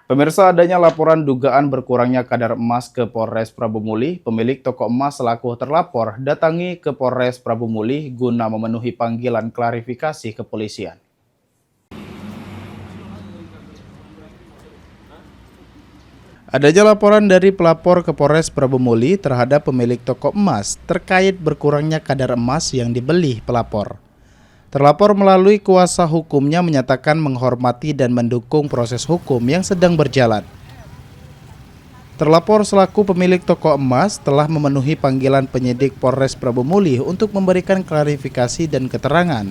Pemirsa, adanya laporan dugaan berkurangnya kadar emas ke Polres Prabu Muli, pemilik toko emas selaku terlapor datangi ke Polres Prabu Muli guna memenuhi panggilan klarifikasi kepolisian. Adanya laporan dari pelapor ke Polres Prabu Muli terhadap pemilik toko emas terkait berkurangnya kadar emas yang dibeli pelapor. Terlapor melalui kuasa hukumnya menyatakan menghormati dan mendukung proses hukum yang sedang berjalan. Terlapor selaku pemilik toko emas telah memenuhi panggilan penyidik Polres Prabu Muli untuk memberikan klarifikasi dan keterangan,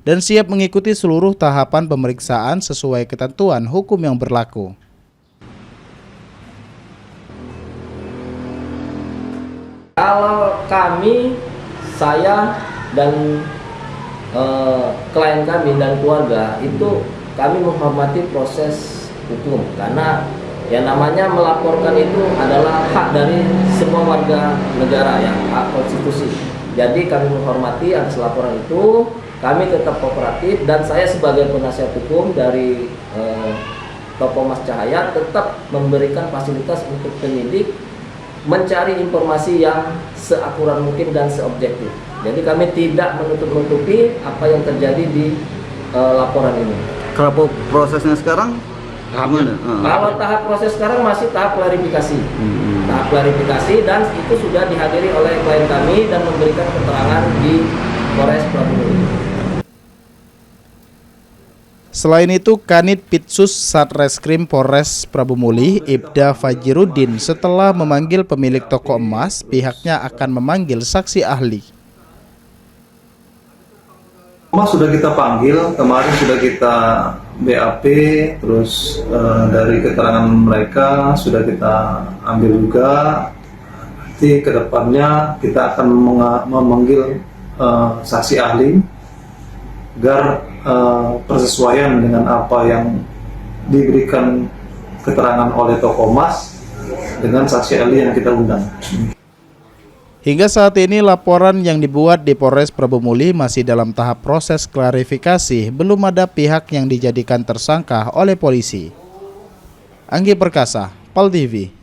dan siap mengikuti seluruh tahapan pemeriksaan sesuai ketentuan hukum yang berlaku. Kalau kami, saya dan klien kami dan keluarga itu kami menghormati proses hukum, karena yang namanya melaporkan itu adalah hak dari semua warga negara, ya, hak konstitusi. Jadi kami menghormati atas laporan itu, kami tetap kooperatif, dan saya sebagai penasihat hukum dari Toko Emas Cahaya tetap memberikan fasilitas untuk penyidik mencari informasi yang seakurat mungkin dan seobjektif. Jadi kami tidak menutup-nutupi apa yang terjadi di laporan ini. Kalau prosesnya sekarang gimana? Kalau tahap proses sekarang masih tahap klarifikasi. Tahap klarifikasi, dan itu sudah dihadiri oleh klien kami dan memberikan keterangan di Polres Prabu Muli. Selain itu, Kanit Pitsus Satreskrim Polres Prabu Muli, Ibda Fajirudin, setelah memanggil pemilik toko emas, pihaknya akan memanggil saksi ahli. Emas sudah kita panggil, kemarin sudah kita BAP, terus dari keterangan mereka sudah kita ambil juga. Nanti kedepannya kita akan memanggil saksi ahli agar persesuaian dengan apa yang diberikan keterangan oleh toko emas dengan saksi ahli yang kita undang. Hingga saat ini laporan yang dibuat di Polres Prabu Muli masih dalam tahap proses klarifikasi, belum ada pihak yang dijadikan tersangka oleh polisi. Anggi Perkasa, PAL TV.